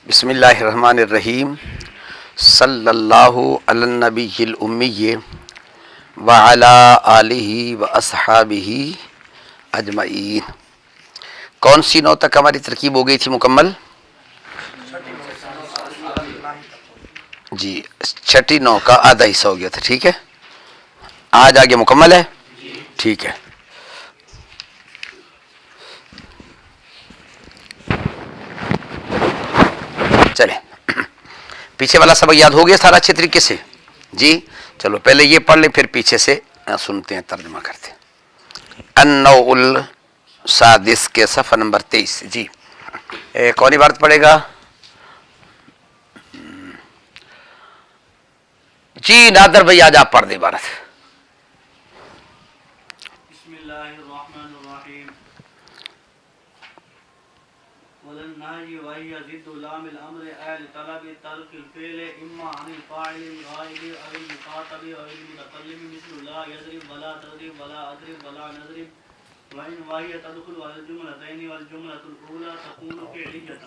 بسم اللہ الرحمن الرحیم صلی اللہ علی النبی الامی وعلی آلہ واصحابہ اجمعین۔ کون سی نو تک ہماری ترکیب ہو گئی تھی مکمل؟ جی، چھٹی نو کا آدھا حصہ ہو گیا تھا، ٹھیک ہے۔ آج آگے مکمل ہے، ٹھیک ہے۔ چلیں، پیچھے والا سبق یاد ہو گیا سارا اچھے طریقے سے؟ جی چلو پہلے یہ پڑھ لیں پھر پیچھے سے سنتے ہیں، ترجمہ کرتے ہیں۔ النوع السادس کے صفحہ نمبر 23۔ جی کون عبارت پڑھے گا؟ جی نادر بھائی آج آپ پڑھ دیں عبارت۔ بسم اللہ الرحمن الرحیم۔ وللنهي وهي ضد لام الامر اي لطلب ترك الفعل اما عن الفاعل الغائب او المخاطب او المتكلم مثل لا يضرب ولا تضرب ولا اضرب ولا نضرب وان وهي تدخل على الجملتين والجملة الاولى تكون فعلية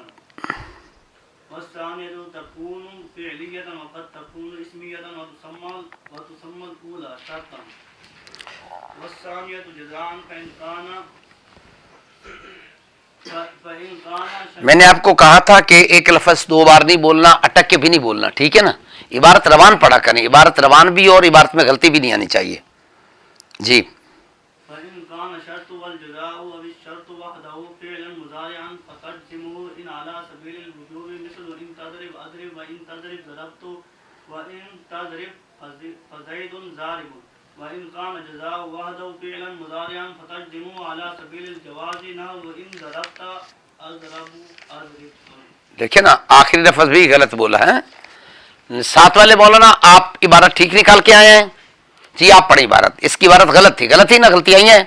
والثانية تكون فعلية وقد تكون اسمية وتسمى الاولى شرطا والثانية جزاء فإن كان میں نے آپ کو کہا تھا کہ ایک لفظ دو بار نہیں بولنا، اٹک کے بھی نہیں بولنا، ٹھیک ہے نا؟ عبارت روان پڑھا کریں، عبارت روان بھی اور عبارت میں غلطی بھی نہیں آنی چاہیے۔ جی فإن كان الشرط والجزاء أو الشرط وحده فعلا مضارعا فقدمه إن على سبيل الوجوب مثل إن تضرب أضرب وإن تضرب ضربت وإن تضرب فزيد ضارب وإن كان جزاء وحده فعلا مضارعا فقدمه على سبيل الجواز نحو إن ضربت أضرب۔ دیکھیں نا آخری لفظ بھی غلط بولا ہے۔ ساتھ والے مولانا آپ عبارت ٹھیک نکال کے آئے ہیں؟ جی آپ پڑھیں عبارت، اس کی عبارت غلط تھی، غلط ہی نہ غلطی آئی ہیں؟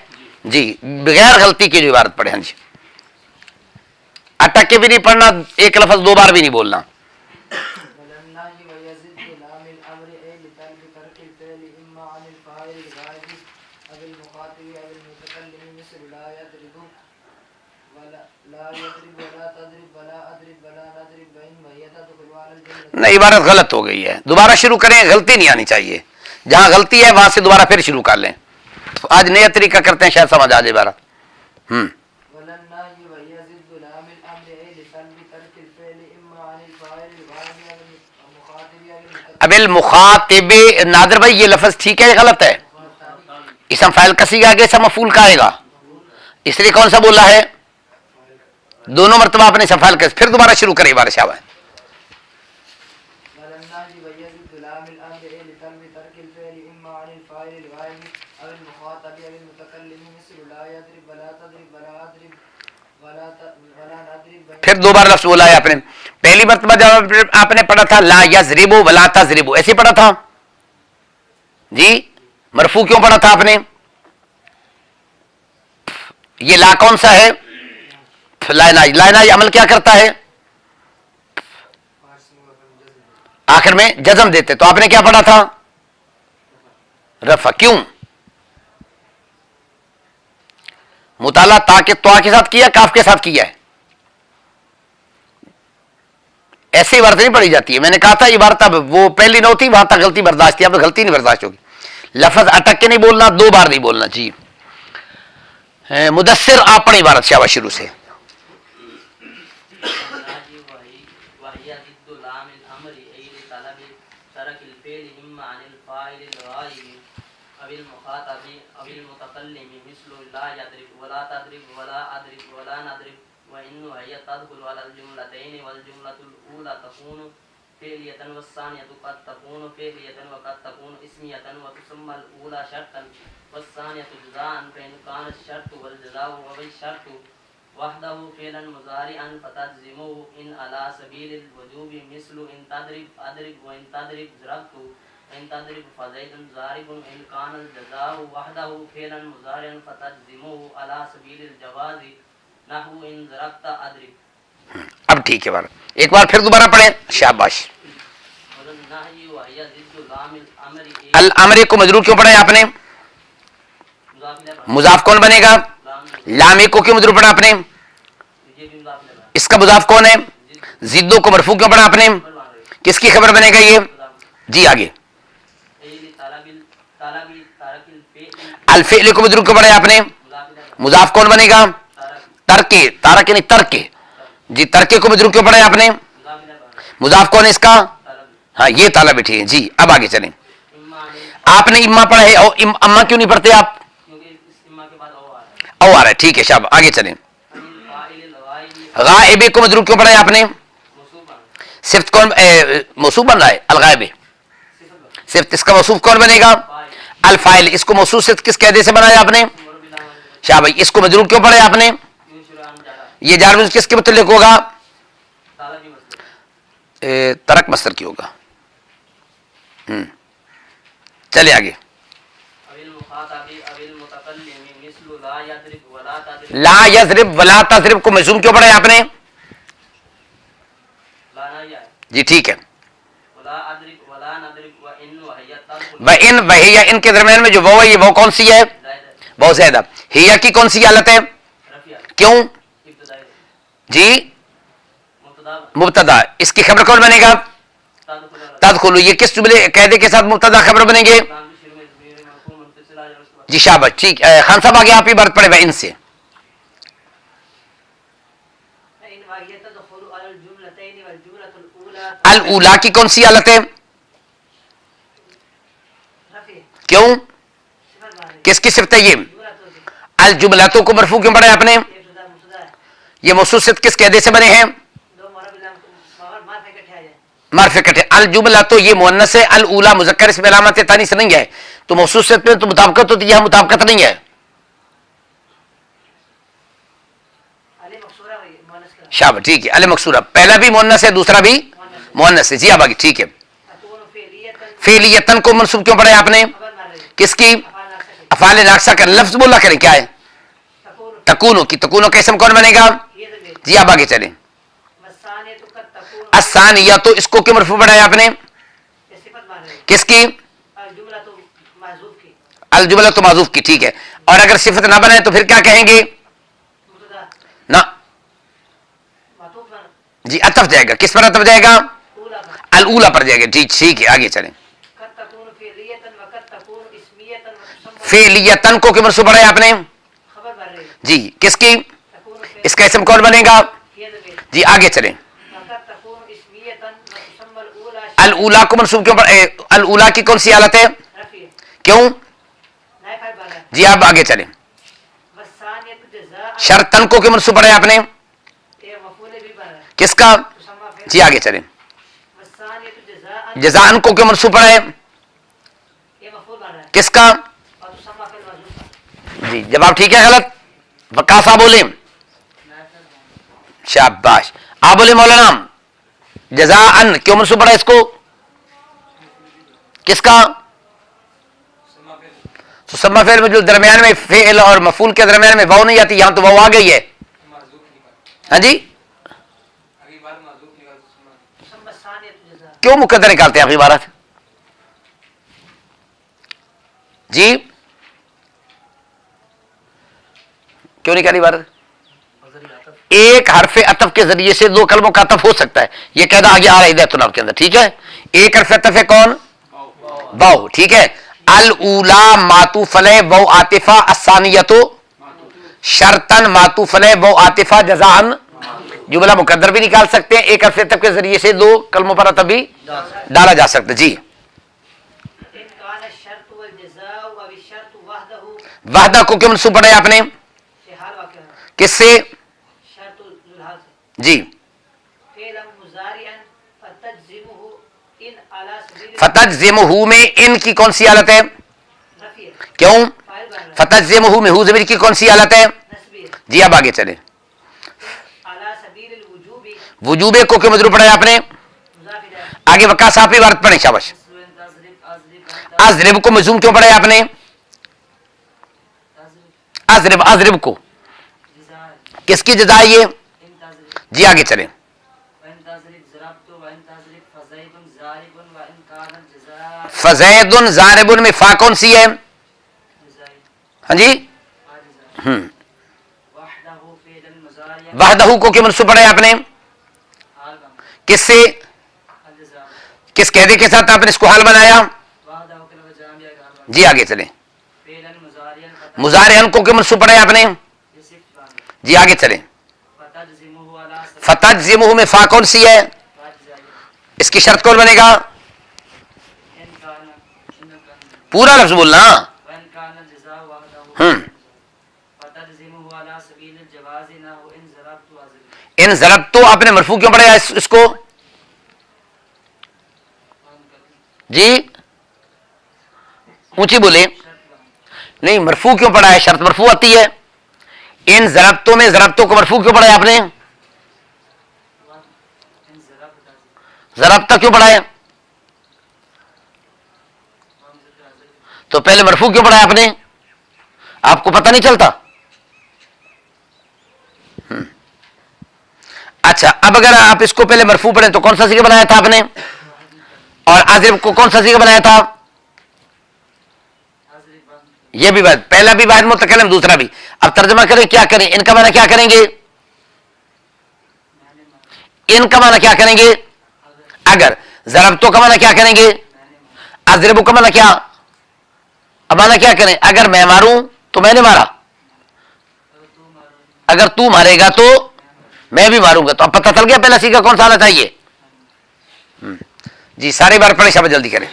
جی بغیر غلطی کی جو عبارت پڑھے، ہاں جی اٹک کے بھی نہیں پڑھنا، ایک لفظ دو بار بھی نہیں بولنا۔ نہیں عبارت غلط ہو گئی ہے، دوبارہ شروع کریں، غلطی نہیں آنی چاہیے، جہاں غلطی ہے وہاں سے دوبارہ پھر شروع کر لیں۔ آج نیا طریقہ کرتے ہیں، شاید سمجھ آ جائے عبارت۔ اب المخاطب، نادر بھائی یہ لفظ ٹھیک ہے یا غلط ہے؟ اسم فاعل کسی کا آگے اسم مفعول کا آئے گا، اس لیے کون سا بولا ہے؟ دونوں مرتبہ اپنے اسم فاعل کا، پھر دوبارہ شروع کریں عبارت شاہ۔ پھر دو بار لفظ بولا ہے آپ نے۔ پہلی مرتبہ جب آپ نے پڑھا تھا لا یضرب ولا تضرب، ایسے پڑھا تھا جی؟ مرفوع کیوں پڑھا تھا آپ نے؟ یہ لا کون سا ہے؟ لا عمل کیا کرتا ہے؟ آخر میں جزم دیتے، تو آپ نے کیا پڑھا تھا؟ رفع۔ کیوں؟ مطالعہ تا کے ساتھ کیا، کاف کے ساتھ کیا ہے؟ ایسی عبارت نہیں پڑھی جاتی ہے، میں نے کہا تھا عبارت اب وہ پہلی نو تھی وہاں تک غلطی برداشت تھی، اب غلطی نہیں برداشت ہوگی۔ لفظ اٹک کے نہیں بولنا، دو بار نہیں بولنا۔ جی مدثر آپ پڑھ عبارت شاہ شروع سے۔ وإنه هي تدخل على الجملتين والجملة الأولى تكون فعلية والثانية قد تكون فعلية وقد تكون اسمية وتسمى الأولى شرطا والثانية جزاء فإن كان الشرط والجزاء والشرط وحده فعلا مضارعا فتجزمه إن على سبيل الوجوب مثل إن تضرب أضرب وإن تضرب ضربت وإن تضرب فزيد ضارب إن كان الجزاء وحده فعلا مضارعا فتجزمه على سبيل الجواز نحو ان ضربت اضرب۔ اب ٹھیک ہے، ایک بار پھر دوبارہ پڑھیں، شاباش۔ الامر کو مجرور کیوں پڑھا آپ نے؟ مضاف کون بنے گا؟ لام کو کیوں مجرور پڑھا آپ نے؟ اس کا مضاف کون ہے؟ जिद्दो को मरफू क्यों पढ़ा आपने, खबर मान रहे किसकी खबर बनेगा ये, जी आगे। फेल तालाबिल तालाबी तारकिल फेल अल फेल को मजरूर क्यों पढ़ा आपने, मुलाफिदा मुजाफ कौन बनेगा, तारक तरके, तारक यानी तरके, जी तरके को मजरूर क्यों पढ़ा आपने, मुलाफिदा मुजाफ कौन है इसका, तालाबी हाँ ये ताला बैठी है जी। अब आगे चलें, इम्मा ने आपने इम्मा पढ़ा है और अम्मा क्यों नहीं पढ़ते आप, क्योंकि इस इम्मा के बाद ओ आ रहा है और आ रहा है, ठीक है शाब, आगे चलें। अनिल फाइल लवाइल गायबे को मजरूर क्यों पढ़ा है आपने, मुसूबा सिर्फ कौन मौसूफ बन रहा है, अलगायबे, सिफत सिर्फ इसका मौसूफ कौन बनेगा, फाइल अल फाइल, इसको मौसूफ सिर्फ किस कायदे से बनाया आपने, उमर बिलाह शाह भाई। इसको मजरूर क्यों पढ़ा है आपने, यूं शुरान जा रहा ये जार किसके मुतल्लिक होगा, तालाबी मसला तरक मस्तर की होगा। चले आगे, अविल मुखाताबी अविल मुतकल्लिमी मिस्लु ला यद्रिब वला तद्रिब ला यजरिब वला तजरिब को मजूम क्यों पढ़ा है आपने, ला ना या जी ठीक है। वला अद्रिब वला नद्रिब व इन वहिया तल्कुल व इन वहिया, इनके दरमियान में जो वो है ये वो कौन सी है, जायद बहुत ज्यादा। हिया की कौन सी हालत है, रफिया क्यों, इब्तिदाई जी मुब्तदा मुब्तदा, इसकी खबर कौन बनेगा, तदखुल तदखुलु, ये किस जुमले कायदे के साथ मुब्तदा खबर बनेंगे, नाम की शुरू में ज़मीर मरफू मुंतसिल आ जाए उसके बाद जी शाबाश ठीक। खान साहब आगे आप ही बात पढ़े वह इनसे, इन वहिया तदखुल अल जुमलतैन वल जुमलतुल ऊला अल उला की कौन सी हालत है, रफी क्यों, सिफत माने किसकी सिफत है ये, जुमलतुल अल जुमलातों को मरफू क्यों पढ़ा है आपने, इब्तिदा मुब्तदा है ये मौसूफ सिर्फ किस कायदे से बने हैं, दो मरा बिलाह मार मार पे इकट्ठे आ जाए मार्फ इकट्ठे। अल जुमला तो ये मुअन्नस है, अल उला मुजक्कर, इसमें अलामत तानीस नहीं है, तो मौसूफ सिर्फ में तो मुताबिकत होती है, यहाँ मुताबिकत नहीं है। अली मकसूरा वही मुअन्नस का शाबाश ठीक है, अल मकसूरा, पहला भी मुअन्नस है दूसरा भी मुअन्नस है जी। अब आगे ठीक है, अतून फेलियतन फेलियतन को मनसूब क्यों पढ़ा है आपने, खबर मार रही किसकी, अफाल नाक्सा अफाल नाक्सा का लफ्ज बोला करें क्या है, तकून तकूनो की, तकूनो का इसम कौन बनेगा, ये दे जी अब आगे चलें। मसाने तो कत तकून असानिया तो इसको क्यों मरफू पढ़ा है आपने, ये सिफत मार रही किसकी, अल जुमला तो महजूफ की अल जुमला तो माजूफ की, ठीक है। और अगर सिफत ना बनाए तो फिर क्या कहेंगे, मुब्तदा ना मातूफ पर जी अतफ जाएगा, किस पर अतफ जाएगा, ऊला पर अल उला पर जाएगा, जी ठीक है आगे चलें। कत तकून फेलियतन व कत तकून इस्मियतन व तुसम्मा फेलियतन को क्यों मरफू पढ़ा है आपने, खबर मार रही जी किसकी, तकून फे इसका इसम कौन बनेगा, ये दे जी आगे चलें। वक़त तकून इस्मियतन व तुसम्मा ऊला अल उला को मनसूब क्यों अल उला की कौन सी हालत है, रफी क्यों, नाय फाइल मार रहा जी आप आगे चलें। वसानियत जज़ा शर्तन को क्यों मनसूब पढ़ा है आपने, ये मफूल भी बन रहा है किसका, तुसम्मा फे जी आगे चलें। वसानियत जज़ा जजान को क्यों मनसूब पढ़ा है, ये मफूल बन रहा है किसका, और तुसम्मा फे मौजूद जी जवाब ठीक है गलत, वकासा बोले, शाबाश, आप बोले मौलाना, जजाअन क्यों मनसूब पढ़ा है इसको, किसका, सुसम्मा फेल में जो दरमियान में फेल और मफूल के दरमियान में वाव नहीं आती, यहां तो वाव आ गई है, हाँ जी, तुसम्मा सानियत जज़ा क्यों मुकद्दर निकालते हैं आप इबारत, जी क्यों निकाली इबारत, एक हरफ अतफ के जरिए से दो कलमों का अतफ हो सकता है, ये कहना आगे आ रहा है हिदायतुल नाम के अंदर, ठीक है। एक हरफ अतफ है कौन, वाव, ठीक है। अल उला मातूफ अलैह वाव आतिफा, अस्सानियतु शर्तन मातूफ अलैह वाव आतिफा, जज़ाअन जुमला मुकद्दर भी निकाल सकते हैं, एक हरफ अतफ के जरिए से दो कलमों पर अतफ भी डाला जा सकता है जी। इन कान शर्त वल जज़ा व अव शर्त वहदहु वाहदा को क्यों मनसूब पढ़ा है आपने, ये हाल वाक़या है किससे, शर्तुल जुल्हाल से जी फ़िअलन मुज़ारिअन फ़तज्ज़िमुहु इन अला सबील फतज्जिमुहु में इन की कौन सी हालत है, रफ़ी है क्यों, फ़ाइल बन रहा है फतज्जिमुहु में हु ज़मीर की कौन सी हालत है, नस्बी है जी अब आगे चले। अला सबील वुजूबी वजूबे को क्यों मजरूर पढ़ा है आपने, मुज़ाफ इलैह आगे वकास आप ही बात पढ़े, शाबाश। तज़रिब तज़रिब अजरिब को मजूम क्यों पढ़ा है आपने, तज़रिब अजरिब, अजरिब को जज़ा किसकी जजा है ये, इन तज़रिब जी आगे चले। वन तज़रिब ज़रबतु वन तज़रिब फ़ज़ैदुन ज़ारिबुन व इन कान जज़ा फजैदुन ज़ारिबुन में फा कौन सी है, जज़ाई हाँ जी, वहदहु फ़िअलन मुज़ारिअन वहदहु को क्यों मनसूब पढ़ा है आपने, हाल किस से, الجزاء किस कहने के साथ आपने इसको हाल बनाया? وحده وكلمة جامعة كهرباء जी आगे चलें। فعلا مضارعا मुजारिअन को क्यों मनसूब पढ़ा है आपने? يصف जी आगे चलें। فتجزمه على سبيل फतजमुहु में फा कौन सी है? فاجزاء इसकी शर्त कौन बनेगा? إن كان पूरा लफ्ज बोलना। وإن كان الجزاء وحده فتجزمه على سبيل الجواز نحو إن ضربت وزرت इन जरब तो आपने मरफू क्यों पढ़ाया इसको? जी ऊंची बोले। नहीं, मरफू क्यों पढ़ा है? शर्त मरफू आती है। इन जरबतों में जरबतों को मरफू क्यों पढ़ाया आपने? إن ضربت जरबता क्यों पढ़ा है? तो पहले मरफू क्यों पढ़ाया आपने? आपको पता नहीं चलता? अच्छा, अब अगर आप इसको पहले मरफू पढ़े तो कौन सा सीगा बनाया था आपने? और आजिब को कौन सा सीगा बनाया था? ये भी बात, पहला भी वाहिद मुतकल्लिम, दूसरा भी। अब तर्जमा करें, क्या करें? इनका माना क्या करेंगे? इनका माना क्या करेंगे? अगर जरबतों का माना क्या करेंगे? अजरबू का माना क्या? अब माना क्या करें? अगर मैं मारूं तो मैंने मारा, अगर तू मारेगा तो मैं भी मारूंगा। तो अब पता चल गया पहला सीगा कौन सा आना चाहिए? जी सारे बार पढ़े, शाबाश, जल्दी करें।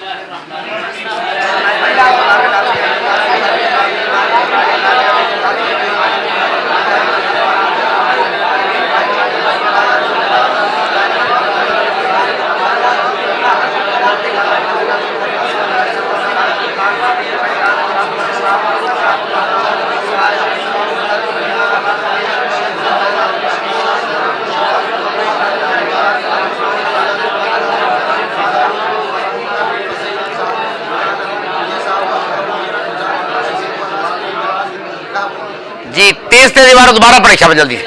जी तेज तेज बार दोबारा पढ़े, शाबाश, जल्दी।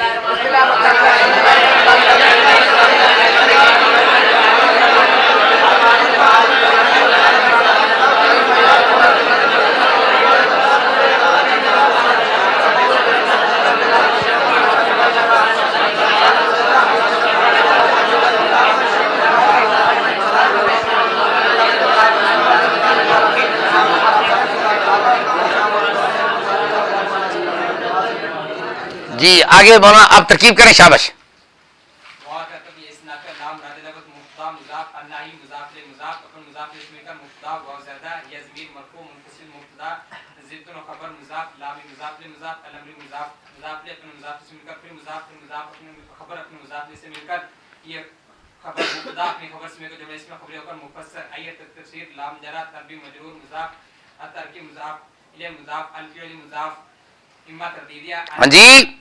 जी आगे बोलना, आप तरकीब करें, शाबाश। हाँ जी,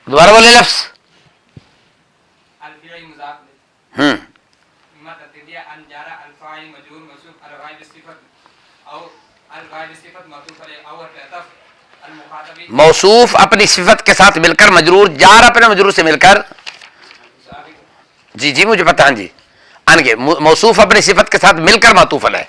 दोबारा बोले लफ्ज। मौसूफ अपनी सिफत के साथ मिलकर मजरूर, जार अपने मजरूर से मिलकर। जी जी मुझे पता है। जी आगे मौसूफ अपनी सिफत के साथ मिलकर मातूफ है।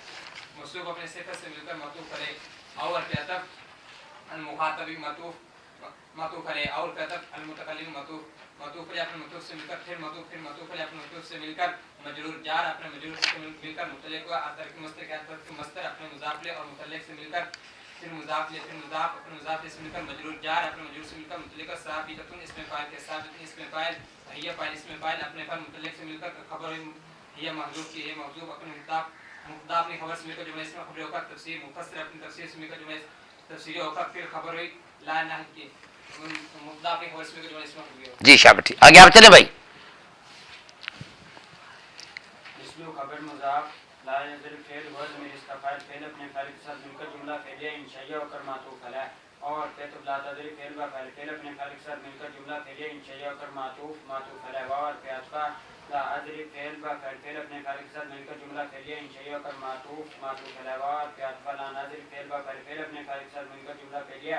मजरूर जार अपने मजरूर से मिलकर मुतल्लिक हुआ अतरक मस्तर के अतरक मस्तर अपने मुजाफले और मुतल्लिक से मिलकर फिर मुजाफले फिर मुजाफ अपने मुजाफले से मिलकर मजरूर जार अपने मजरूर से मिलकर मुतल्लिक साबिततुन इसमें फाइल के साबित इसमें फाइल हिया फाइल इसमें फाइल अपने फल मुतल्लिक से मिलकर खबर हिया महजूब की है महजूब अपने मुक्ता अपनी खबर से मिलकर जुमले इसमें खबर होकर तफसीर मुफस्सिर अपनी तफसीर से मिलकर जुमले तफसीर होकर फिर खबर हुई ला नह की मुक्ता अपनी खबर से मिलकर जुमले इसमें खबर। जी शाबाश, ठीक, आगे आप चले भाई। खबर मुजाफ ला यज़िल फ़िल वज़न में इसका फ़ाइल फ़िल अपने फ़ाइल के साथ मिलकर जुमला फ़िलिया इंशाइया होकर मातूफ़ है। और कहतुब ला तज़िल फ़िल व फ़ाइल फ़िल अपने फ़ाइल के साथ मिलकर जुमला फ़िलिया इंशाइया होकर मातूफ़ है। और फ़ियातफ़ा ला अज़िल फ़िल व फ़ाइल फ़िल अपने फ़ाइल के साथ मिलकर जुमला फ़िलिया इंशाइया होकर मातूफ़ है। और फ़ियातफ़ा ला नाज़िल फ़िल व फ़ाइल फ़िल अपने फ़ाइल के साथ मिलकर जुमला फ़िलिया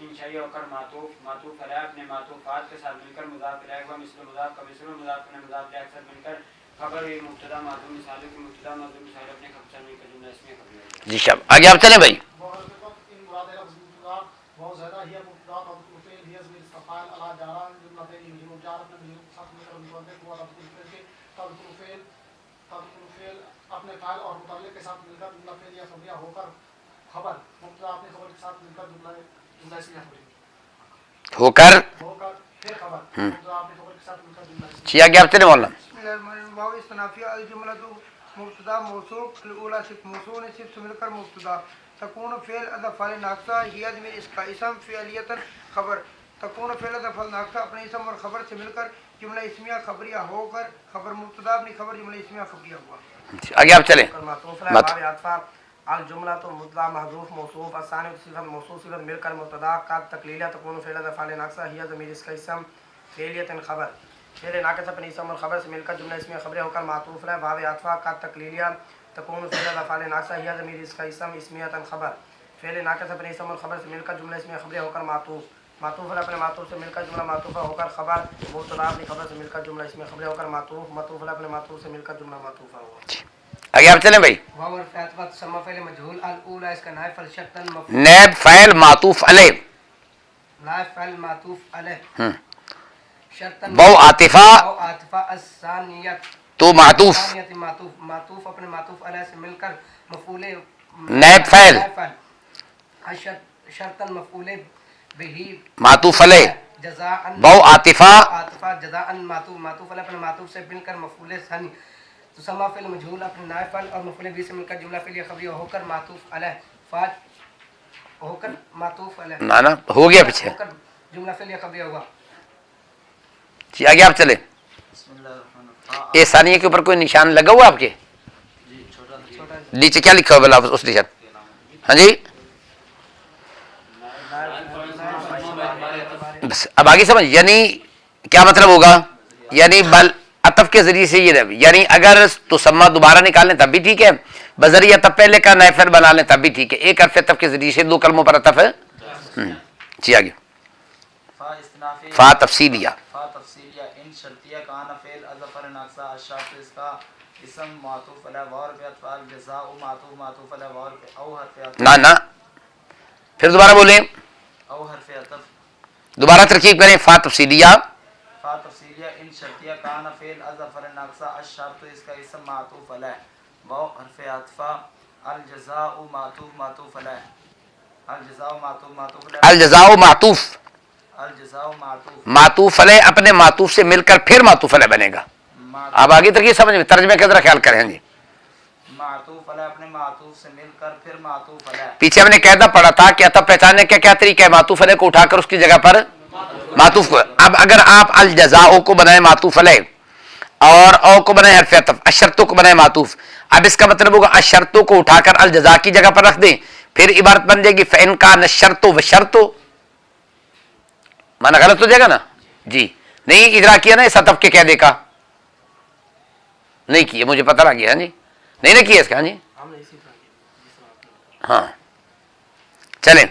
इंशाइया होकर मातूफ़ है। अपने मातूफ़ात के साथ मिलकर मुज़ाफ़ इलैहि व मिस्ल मुज़ाफ़ का मिस्ल मुज़ाफ़ अपने मुज़ाफ़ इलैहि के साथ मिलकर खबर हुई मुब्तदा माज़ूम मिसाल की मुब्तदा माज़ूम मिसाल अपने खबर में का जुमला इसमें खबर। जी शाबाश, आगे आप चले भाई। فاعل على جاران جملہ فعل مجرور جار اپنے مجرور کے ساتھ مل کر متعلق ہوا تدخل فعل کے تدخل فعل اپنے فاعل اور متعلق کے ساتھ مل کر جملہ فعل یا خبریہ ہو کر خبر مبتدا اپنی خبر کے ساتھ مل کر جملہ اسمیہ خبری ہو کر پھر خبر مبتدا اپنی خبر کے ساتھ مل کر جملہ اسمیہ چیا گیا آپ چلے مولانا بسم اللہ الرحمن الرحیم واو استنافیہ الجملہ مبتدا موصوف الاولى صفت موصول صفت سے مل کر مبتدا تکون فعل اضافہ فعل ناقصہ ہی ضمیر اس کا اسم فعلیتا خبر تکون فعل اضافہ فعل ناقصہ اپنے اسم اور خبر سے مل کر جملہ اسمیہ خبریہ ہو کر خبر مبتدا اپنی خبر جملہ اسمیہ خبریہ ہوا آگے آپ چلیں معطوف مت باب عطف الجملہ مبتدا محذوف موصوف الثاني صفت موصوف صفت مل کر مبتدا کا تقلیلیہ تکون فعل اضافہ فعل ناقصہ ہی ضمیر اس کا اسم فعلیتا خبر فعل ناقص اپنے اسم اور خبر سے مل کر جملہ اسمیہ خبریہ ہو کر معطوف ہے باب عطف کا تقلیلیہ تکون فعل اضافہ فعل ناقصہ ہی ضمیر اس کا اسم اسمیہ خبر فعل ناقص اپنے اسم اور خبر سے مل کر جملہ اسمیہ خبریہ ہو کر معطوف ہے اپنے معطوف سے مل کر جملہ معطوفہ ہو کر خبر مبتدا اپنی خبر سے مل کر جملہ اسمیہ خبریہ ہو کر معطوف ہے اپنے معطوف سے مل کر جملہ معطوفہ ہوا آگے آپ چلیں بھائی واو الفاعل تسمى فعل مجهول الاولى اس کا نائب فعل شرطا نیب فعل معطوف علیہ نائب فعل معطوف علیہ شرطا بو عاطفہ او عاطفہ الثانیہ تو معطوف معطوف اپنے معطوف علیہ سے مل کر مفعول نیب فعل شرطا مفعول به معطوف علیہ جزاء بو عاطفہ عاطفہ جزاء معطوف علیہ اپنے معطوف سے مل کر مفعول ثانی تسمى فعل مجهول اپنے نائب فعل اور مفعول به سے مل کر جملہ فعلیہ خبریہ ہو کر معطوف علیہ فاج ہو کر معطوف علیہ نا نا ہو گیا پیچھے ہو کر جملہ فعلیہ خبریہ ہوا جی آگے آپ چلیں اے ثانیہ کے اوپر کوئی نشان لگا ہوا آپ کے نیچے کیا لکھا ہوا بلا اس نشان ہاں جی بس اب آگے سمجھ یعنی کیا مطلب ہوگا یعنی بل عطف کے ذریعے سے یہ رہے یعنی اگر تسمہ دوبارہ نکال لیں تب بھی ٹھیک ہے بذریعہ عطف پہلے کا نائب فعل بنا لیں تب بھی ٹھیک ہے ایک حرف عطف کے ذریعے سے دو کلموں پر عطف ہے جی آگے فا تفصیلیہ فا تفصیلیہ ان شرطیہ کان فعل اظفر ناقصہ الشرط اس کا اسم معطوف علی واو فی افعال جزاء معطوف علی واو او حرف عطف نا نا پھر دوبارہ بولیں او حرف عطف دوبارہ ترکیب کریں فا تفصیلیہ فا تفصیلیہ ان شرطیہ کان فعل اظفر ناقصہ الشرط اس کا اسم معطوف علی واو حرف عطف الجزاء معطوف علی الجزاء معطوف علی الجزاء معطوف الجزاء معطوف علیہ اپنے معطوف سے مل کر پھر معطوف علیہ بنے گا آپ آگے ترکیب سمجھ میں ترجمے کا ذرا خیال کریں جی معطوف علی اپنے معطوف سے مل کر پھر معطوف علی پیچھے ہم نے قاعدہ پڑھا تھا کہ عطف پہچاننے کا کیا طریقہ ہے معطوف علیہ کو اٹھا کر اس کی جگہ پر معطوف کو اب اگر آپ الجزاء کو بنائیں معطوف علیہ اور او کو بنائیں حرف عطف اشرطوں کو بنائیں معطوف اب اس کا مطلب ہوگا اشرطوں کو اٹھا کر الجزاء کی جگہ پر رکھ دیں پھر عبارت بن جائے گی فإن كان الشرط وشرط مانا غلط ہو جائے گا نا جی نہیں ادرا کیا نا اس عطف کے قاعدے کا نہیں کیا مجھے پتہ لگ گیا جی نہیں نہ کیا اس کا جی ہاں چلیں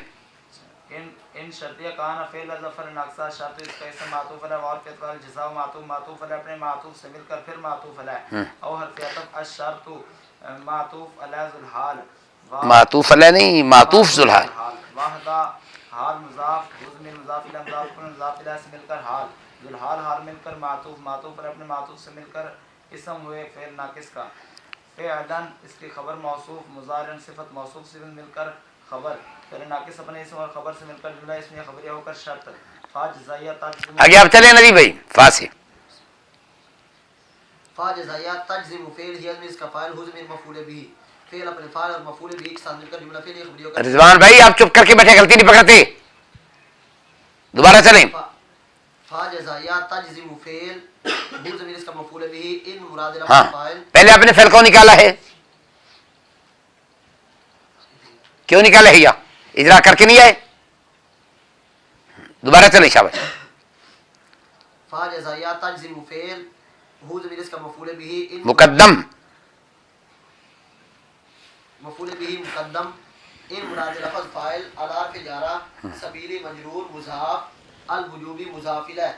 ان شرطیہ کان فعل اظفر ناقصہ شرط اس کا اسم معطوف علی واو فی افعال جزاء معطوف علی اپنے معطوف سے مل کر پھر معطوف علی او حرف عطف الشرط معطوف علی ذو الحال معطوف علیہ نہیں معطوف ذو الحال واحدہ حال مضاف ضمیر مضاف الی مضاف الی سے مل کر حال ذو الحال حال مل کر معطوف علی اپنے معطوف سے مل کر اسم ہوئے فعل ناقص کا فعلا اس کی خبر موصوف مضارع صفت موصوف سے مل کر خبر فعل ناقص اپنے اسم اور خبر سے مل کر جملہ اسمیہ خبریہ ہو کر شرط فا جزائیہ تجزم آگے آپ چلیں ندی بھائی فا سے فا جزائیہ تجزم فعل ہی اس کا فاعل ہو ضمیر مفعول به فعل اپنے فاعل اور مفعول به کے ساتھ مل کر جملہ فعلیہ خبریہ ہو کر رضوان بھائی آپ چپ کر کے بیٹھے غلطی نہیں پکڑتے دوبارہ چلیں فا جزائیہ تجزم فعل ہو ضمیر اس کا مفعول به ان مراد ہاں فاعل پہلے آپ نے فعل کو نکالا ہے کیوں نکالا ہے یا اجرا کر کے نہیں آئے دوبارہ چلیں شاباش فا جزائیہ تجزم فعل ہو ضمیر اس کا مفعول به ان مقدم مفعول به مقدم ان مراد لفظ فاعل الارف جارا سبیلی مجرور مضاف الوجوبی مضاف الیہ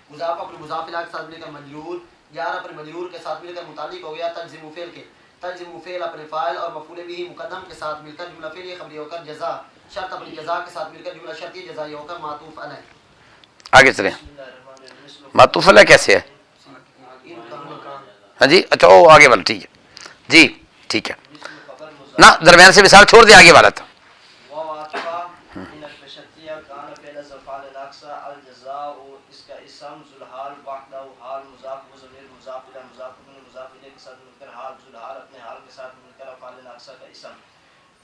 مضاف اپنے مضاف الیہ کے ساتھ مل کر مجرور جارا اپنے مجرور کے ساتھ مل کر متعلق ہو گیا تجزم فعل کے تجزم فعل اپنے فاعل اور مفعول به مقدم کے ساتھ مل کر جملہ فعلیہ خبریہ ہو کر جزاء شرط اپنی جزاء کے ساتھ مل کر جملہ شرطیہ جزائیہ ہو کر معطوف علیہ آگے چلیں. معطوف علیہ کیسے ہے؟ ہاں جی اچھا او آگے والا ٹھیک ہے جی ٹھیک ہے نا درمیان سے مثال چھوڑ دیں آگے والا تھا. اس کا اسم ذوالحال وحدہ حال مضاف و ضمیر مضاف الیہ مضاف مضاف الیہ کے ساتھ مل کر حال ذوالحال اپنے حال کے ساتھ مل کر افعال ناقصہ کا اسم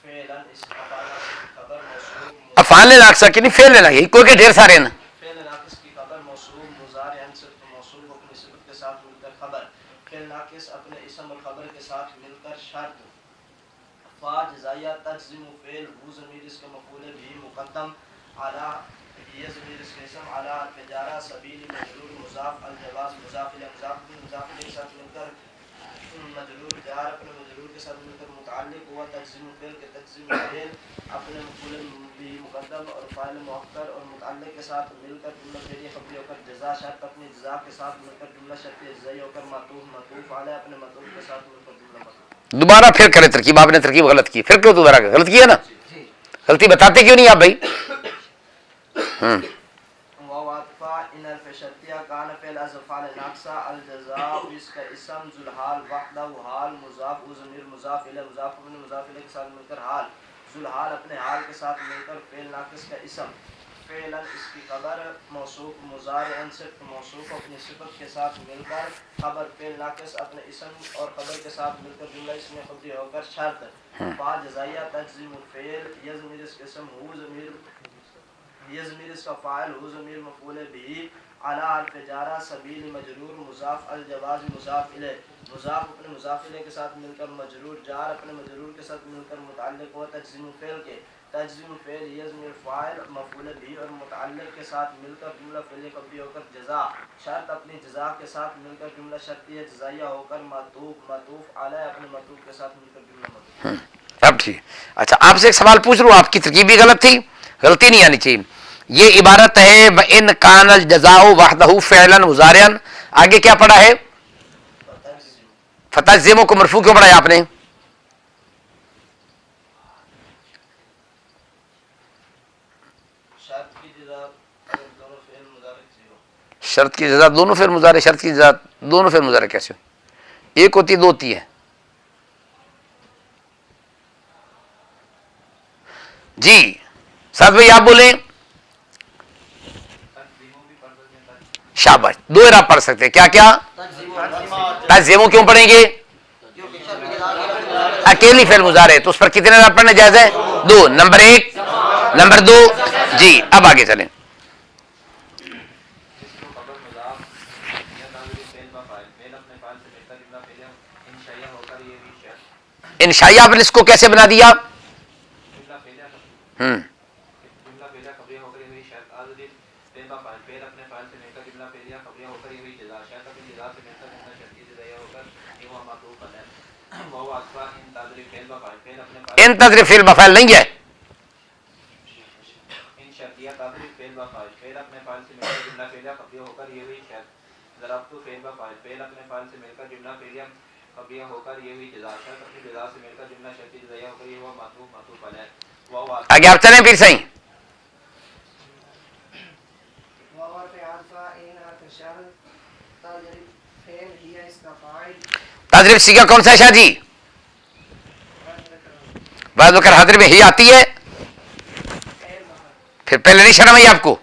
فعلا اس افعال ناقص کی خبر موصوف افعال ناقصہ کی نہیں فعل لینا یہ کوئی کہ ڈھیر سارے ہیں نا فعل ناقص کی خبر موصوف مضارع صرف موصوف اپنی صفت کے ساتھ مل کر خبر فعل ناقص اپنے اسم اور خبر کے ساتھ مل کر شرط فا جزائیہ تجزم فعل ہو ضمیر اس کا مفعول بھی مقدم اعلی یہ ضمیر اس کا اسم اعلی تجارہ سبیل مجرور مضاف الجواز مضاف الیہ مضاف الیہ کے ساتھ مل کر مجرور جار اپنے مجرور کے ساتھ مل کر متعلق ہوا تجزم فعل کے تجزم فعل اپنے مفعول بھی مقدم اور فاعل مؤخر اور متعلق کے ساتھ مل کر جملہ فعلیہ خبری ہو کر جزا شرط اپنی جزا کے ساتھ مل کر جملہ شرطیہ جزائی ہو کر معطوف علیہ اپنے معطوف کے ساتھ مل کر جملہ معطوف. دوبارہ پھر کرے ترکیب آپ نے ترکیب غلط کی پھر کیوں دوبارہ غلط کیا نا غلطی بتاتے کیوں نہیں آپ بھائی وواطفا ان الفشتیہ کان فعل از افعال ناقصہ الجزاء اس کا اسم ذوالحال وحدہ حال مضاف و ضمیر مضاف الیہ مضاف الیہ کے ساتھ مل کر حال ذوالحال اپنے حال کے ساتھ مل کر فعل ناقص کا اسم فعلا اس کی خبر موصوف مضارع صرف موصوف اپنی صفت کے ساتھ مل کر خبر فعل ناقص اپنے اسم اور خبر کے ساتھ مل کر جملہ اس میں خبری ہو کر شرط فا جزائیہ تجزم الفعل یہ ضمیر اس کا اسم ہو ضمیر یہ ضمیر اس کا فاعل ہو ضمیر مفعول بھی اعلی حرف جارہ سبیل مجرور مضاف الجواز مضاف الیہ مضاف اپنے مضاف الیہ کے ساتھ مل کر مجرور جار اپنے مجرور کے ساتھ مل کر متعلق ہوا تجزیم فعل کے تجزیم فعل یہ ضمیر فاعل مفعول بھی اور متعلق کے ساتھ مل کر جملہ فعلیہ خبری ہو کر جزا شرط اپنی جزا کے ساتھ مل کر جملہ شرطیہ جزائیہ ہو کر معطوف علیہ اپنے معطوف کے ساتھ مل کر جملہ معطوف. اب ٹھیک اچھا آپ سے ایک سوال پوچھ رہا ہوں آپ کی ترکیب بھی غلط تھی غلطی نہیں آنی چاہیے. یہ عبارت ہے ان کان الجزاء وحدہ فعلا مضارعا آگے کیا پڑھا ہے فتح زیموں کو مرفوع کیوں پڑھا ہے آپ نے شرط کی جزا دونوں فعل مضارع شرط کی جزا دونوں فعل مضارع کیسے ہو ایک ہوتی ہے دو ہوتی ہے جی ساتھ بھائی آپ بولیں شاباش دو اعراب پڑھ سکتے ہیں کیا کیا تجزیموں کیوں پڑھیں گے اکیلی فعل مضارع ہے تو اس پر کتنے اعراب پڑھنا جائز ہے دو نمبر ایک نمبر دو جی اب آگے چلیں انشائیہ آپ نے اس کو کیسے بنا دیا انتظر فعل بفعل نہیں ہے آگے آپ چلیں پھر صحیح تجرب سیکھا کون سا ہے شاہ جی بعد وقت حاضر میں ہی آتی ہے پھر پہلے نہیں شرم آئی آپ کو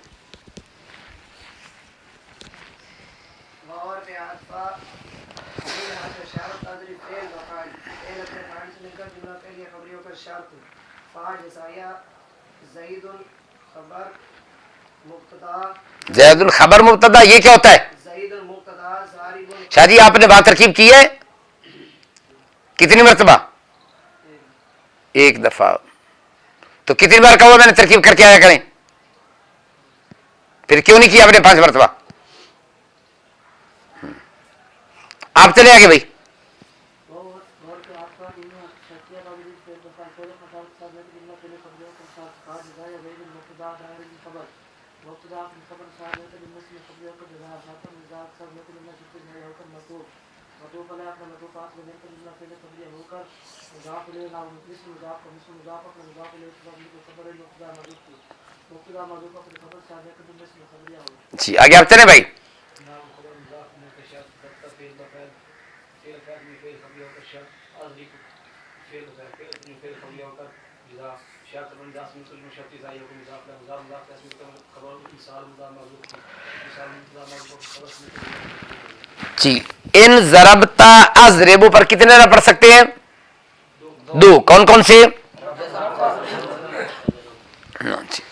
زید الخبر مبتدا یہ کیا ہوتا ہے شاہ جی آپ نے بات ترکیب کی ہے کتنی مرتبہ ایک دفعہ تو کتنی بار کہا میں نے ترکیب کر کے آیا کریں پھر کیوں نہیں کیا آپ نے 5 مرتبہ آپ چلے آگے بھائی जी आगे आप चले भाई। जी इन ज़रबता अज़रिबु पर कितने ना पढ़ सकते हैं? दो। कौन कौन से?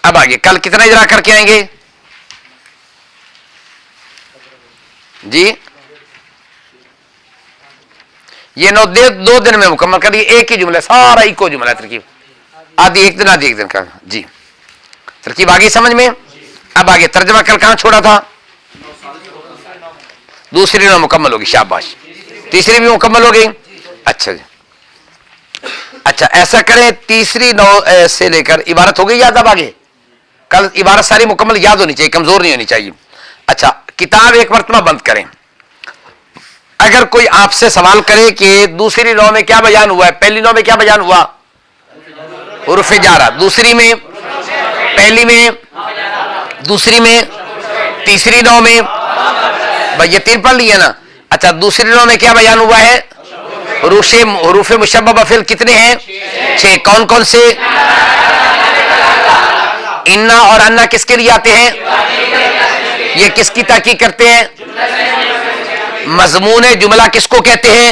अब आगे कल कितना इजरा करके आएंगे जी? ये 2 दिन में मुकम्मल करिए। एक ही जुमला, सारा इको जुमला तरकीब, आधी एक दिन आधी एक दिन का। जी तरकीब आगे समझ में। अब आगे तर्जमा कल कहां छोड़ा था? दूसरी 9 मुकम्मल होगी, शाबाश। तीसरी भी मुकम्मल हो गई। अच्छा जी, अच्छा ऐसा करें, तीसरी 9 से लेकर इबारत हो गई याद। अब आगे कल इबारत सारी मुकम्मल याद होनी चाहिए, कमजोर नहीं होनी चाहिए। अच्छा किताब एक मरतबा बंद करें। अगर कोई आपसे सवाल करे कि दूसरी 9 में क्या बयान हुआ है, पहली 9 में क्या बयान हुआ? हुरूफ जारा। दूसरी में, पहली में, दूसरी में, तीसरी 9 में, भाई ये 3 पढ़ लिए ना। अच्छा दूसरी 9 में क्या बयान हुआ है? हुरूफ मुशब्बह फिल कितने हैं? 6। कौन कौन से? इन्ना और अन्ना किसके लिए आते हैं? ये किसकी ताकीद करते हैं? मजमून जुमला किसको कहते हैं?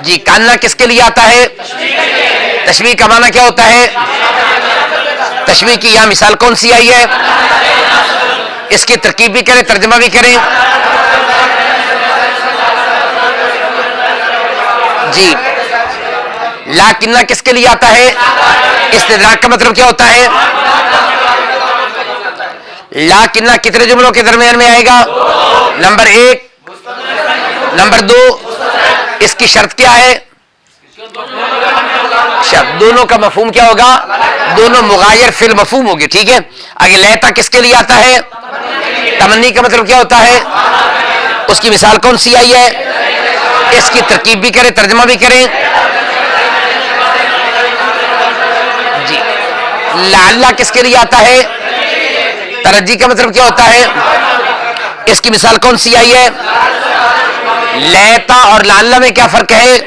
जी कान्ना किसके लिए आता है? तशबीह का माना क्या होता है? तशबीह की यहां मिसाल कौन सी आई है? इसकी तरकीब भी करें, तर्जमा भी करें। जी लाकिन्ना किसके लिए आता है? इस्तिदराक का मतलब क्या होता है? लाकिन्ना कितने जुमलों के दरमियान में आएगा? Number 1, number 2। इसकी शर्त क्या है? शर्त दोनों का मफहूम क्या होगा? दोनों मुगायर फिल मफहूम होगी। ठीक है। आगे लहता किसके लिए आता है? तमन्नी का मतलब क्या होता है? उसकी मिसाल कौन सी आई है? इसकी तरकीब भी करें, तर्जमा भी करें। जी लाल्ला किसके लिए आता है? तरज्जी का मतलब क्या होता है? इसकी मिसाल कौन सी आई है? लैता और लाल्ला में क्या फर्क है?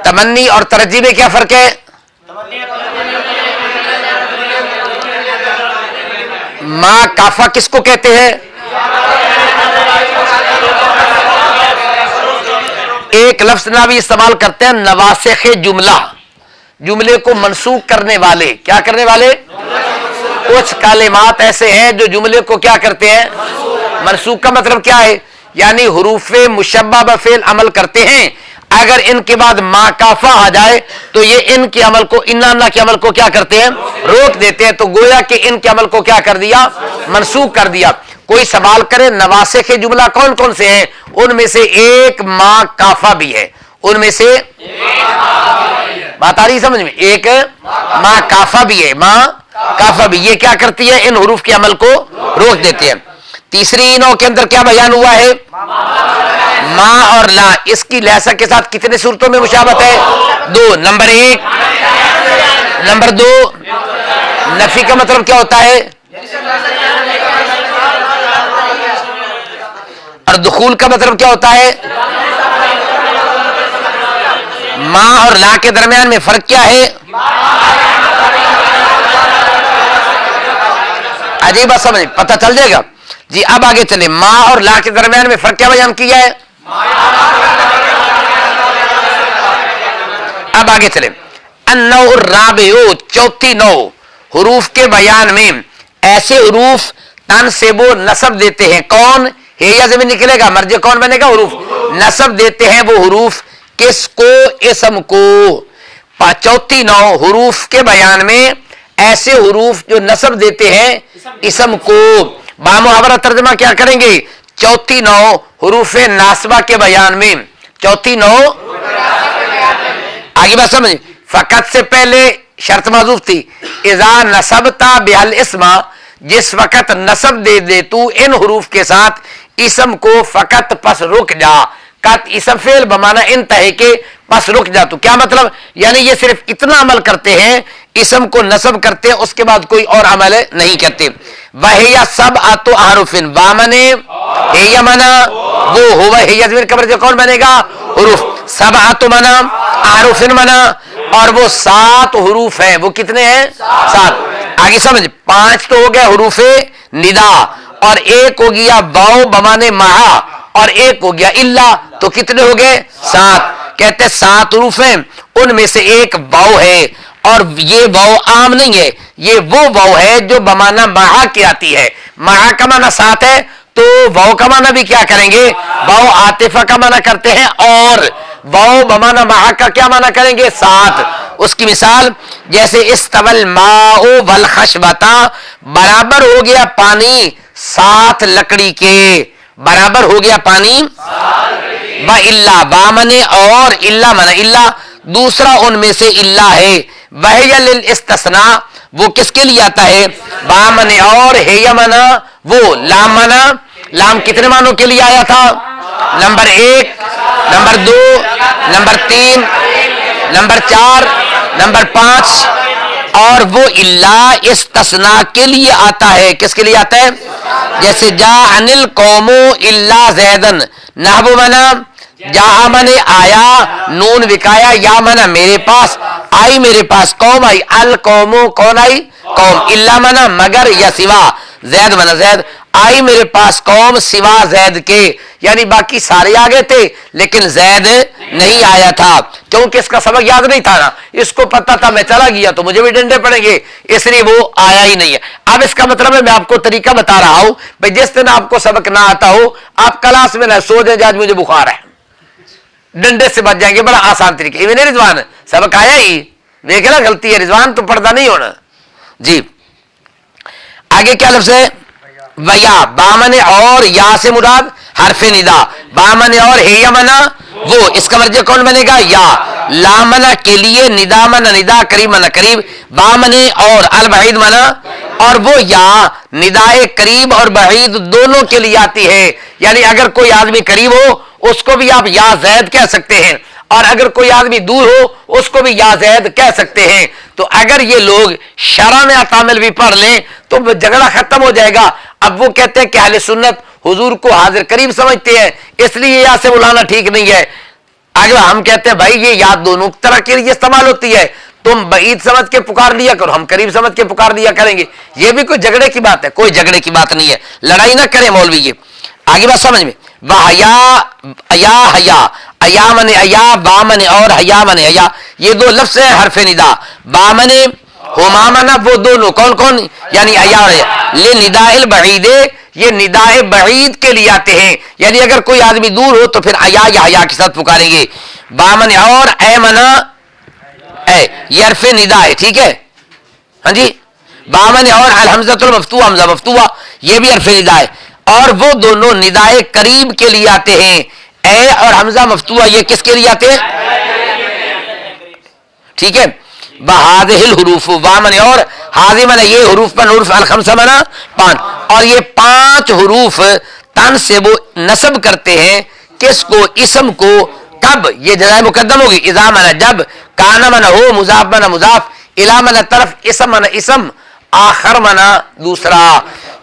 तमन्नी और तरज्जी में क्या फर्क है? मां काफा किसको कहते हैं? एक लफ्ज ना भी इस्तेमाल करते हैं नवासिख जुमला, जुमले को मनसूख करने वाले। क्या करने वाले? कुछ कालिमात ऐसे हैं जो जुमले को क्या करते हैं? मनसूख का मतलब क्या है? यानी हुरूफे मुशब्बह बफेल अमल करते हैं। अगर इनके बाद मा काफा आ जाए तो ये इनके अमल को, इन्ना के अमल को क्या करते हैं? रोक देते हैं। तो गोया कि इनके अमल को क्या कर दिया? मनसूख कर दिया। कोई सवाल करे नवासिख जुमला कौन कौन से हैं? उनमें से एक मा काफा भी है। उनमें से बात आ रही समझ में? एक मा काफा भी है। मा काफा भी ये क्या करती है? इन हुरूफ के अमल को रोक देते हैं। तीसरी 9 के अंदर क्या बयान हुआ है? मां और ला। इसकी लहसा के साथ कितने सूरतों में मुशाबत है? 2। Number 1, number 2। नफी का मतलब क्या होता है? और दुखूल का मतलब क्या होता है? मां और ला के दरमियान में फर्क क्या है? अजीब समझ पता चल जाएगा जी। अब आगे चले, मां और ला के दरमियान में फर्क क्या बयान किया है? अब आगे चले, अन्नौ राबिउ, चौथी 9 हुरूफ के बयान में ऐसे हुरूफ तन से वो नसब देते हैं। कौन? हे या जमीन निकलेगा, मर्ज कौन बनेगा? हुरूफ नसब देते हैं वो हुरूफ किसको? इसम को। चौथी 9 हुरूफ के बयान में ऐसे हुरूफ जो नसब देते हैं इसम को। बामुहावरा तर्जमा क्या करेंगे? चौथी 9 हुरूफ नासबा के बयान में, चौथी 9 आगे बात समझ। फकत से पहले शर्त माजूफ थी, इजा नसबता बिहल इस्मा, जिस वक़्त नसब दे तू इन हुरूफ के साथ इसम को फकत पस रुक जा, कत इसम फेल बमाना इंतहे के पस रुक जा। तो क्या मतलब, यानी ये सिर्फ इतना अमल करते हैं, इसम को नसब करते हैं, उसके बाद कोई और अमल नहीं करते। वह सब आतो आरुफिन बामने हे मना वो हो वह कबर जो कौन बनेगा हुरूफ, सब आतो मना आरुफिन मना, और वो 7 हुरूफ है। वो कितने हैं 7। आगे समझ, 5 तो हो गया हुरूफे निदा, और एक हो गया वाओ बमाने महा, और एक हो गया इल्ला, तो कितने हो गए 7। कहते 7 हुरूफ हैं, उनमें से एक वाओ है, और ये वाओ आम नहीं है, ये वो वाओ है जो बमाना महा की आती है। महा का माना 7 है, तो वाओ का माना भी क्या करेंगे, वाओ आतिफा का माना करते हैं, और वाओ बमाना महा का क्या माना करेंगे 7। उसकी मिसाल जैसे इस्तवल माओ वल खशबता, बराबर हो गया पानी 7 लकड़ी के, बराबर हो गया पानी। व इल्ला बामने, और इल्ला मना, इल्ला दूसरा उनमें से इल्ला है। वह लिल इस्तस्ना, वो किसके लिए आता है, बामने, और हे मना वो लाम मना। लाम कितने मानों के लिए आया था, number 1, number 2, number 3, number 4, number 5, और वो इल्ला इस्तस्ना के लिए आता है। किसके लिए आता है, जैसे जा अनिल कौमो इल्ला जैदन, नहबु मना जा मने आया, नून विकाया, या मना मेरे पास आई, मेरे पास कौम आई, अल कौमो कौन आई कौम, इल्ला मना मगर या सिवा, जैद मना जैद, आई मेरे पास कौम सिवा जैद के, यानी बाकी सारे आ गए थे लेकिन जैद नहीं आया था, क्योंकि इसका सबक याद नहीं था ना, इसको पता था मैं चला गया तो मुझे भी डंडे पड़ेंगे, इसलिए वो आया ही नहीं है। अब इसका मतलब है मैं आपको तरीका बता रहा हूं, भाई जिस दिन आपको सबक ना आता हो, आप क्लास में ना सो जाए, आज मुझे बुखार है, डंडे से बच जाएंगे, बड़ा आसान तरीके। इवन रिजवान सबक आया ही, देखे ना गलती है रिजवान, तो पर्दा नहीं होना जी। आगे क्या लफ्ज है, वया बामने, और या से मुराद हरफे निदा, बामने और हे मना वो, इसका मर्ज कौन बनेगा या, लामना के लिए निदा मना निदा, करीब मना करीब, बामने और अल बईद मना, और वो या निदाए करीब और बईद दोनों के लिए आती है। यानी अगर कोई आदमी करीब हो उसको भी आप या जैद कह सकते हैं, और अगर कोई आदमी दूर हो उसको भी या जैद कह सकते हैं। तो अगर ये लोग शरा में तामिल भी पढ़ लें तो झगड़ा खत्म हो जाएगा। अब वो कहते हैं कि अहले सुन्नत हुजूर को हाजिर करीब समझते हैं, इसलिए या से बुलाना ठीक नहीं है। आगे हम कहते हैं भाई ये याद दोनों तरह के लिए इस्तेमाल होती है, तुम बईद समझ के पुकार लिया करो, हम करीब समझ के पुकार लिया करेंगे, ये भी कोई झगड़े की बात है, कोई झगड़े की बात नहीं है, लड़ाई ना करें मौलवी। ये आगे बात समझ में, वहया अया हया, अया मने अया, बामने और हया मने हया, ये दो लफ्ज है हरफे निदा, बामने हुमा मना वो दोनों कौन कौन, यानी अया और ले निदाइल बईदे, ये निदाए बईद के लिए आते हैं, यानी अगर कोई आदमी दूर हो तो फिर अया या हया के साथ पुकारेंगे। बामने और ए मना ए, ये हरफे निदा है, ठीक है हाँ जी। बामने और अल हमज़तुल मफ्तूहा, हमजा मफ्तूहा, ये भी हरफे निदा है, और वो दोनों निदाए करीब के लिए आते हैं। ए और हमजा मफ्तूहा ये किसके लिए आते हैं, ठीक है। बहादिल हुरूफ, वामन और हाजी मना ये हुरूफ पर हुरूफ अल खमसा मना 5, और ये 5 हुरूफ तन से वो नसब करते हैं किसको, इसम को। कब, ये जज़ाए मुकद्दम होगी, इज़ा मना जब, काना मना हो, मुजाफ मना मुजाफ, इला मना तरफ, इसम मना इसम, आखर मना दूसरा।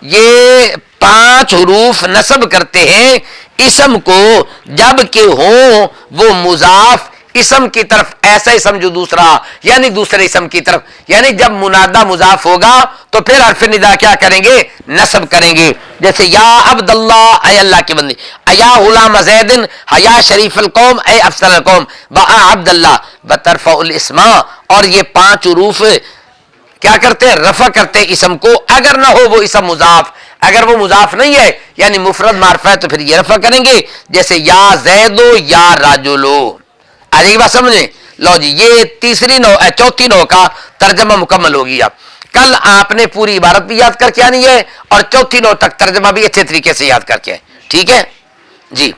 ये 5 हुरूफ नसब करते हैं इसम को जब के हो वो मुजाफ इसम की तरफ, ऐसा इसम जो दूसरा, यानी दूसरे इसम की तरफ, यानी जब मुनादा मुजाफ होगा तो फिर हरफ निदा क्या करेंगे, नसब करेंगे। जैसे या अब्दुल्लाह, ऐ अल्लाह के बंदे, अया गुलाम ज़ैदिन, हया शरीफुल कौम, ऐ अफसरुल कौम, बआ अब्दुल्लाह बतरफउल इस्मा। और ये 5 हुरूफ क्या करते हैं, रफा करते हैं इसम को, अगर ना हो वो इसम मुजाफ, अगर वो मुजाफ नहीं है यानी मुफरद मारफा है तो फिर ये रफा करेंगे, जैसे या ज़ैदो या राजुलो। आ जाएगी बात समझे। लो जी, ये चौथी नौ का तर्जमा मुकम्मल हो गया। कल आपने पूरी इबारत भी याद करके आनी है और चौथी नौ तक तर्जमा भी अच्छे तरीके से याद करके आए, ठीक है जी।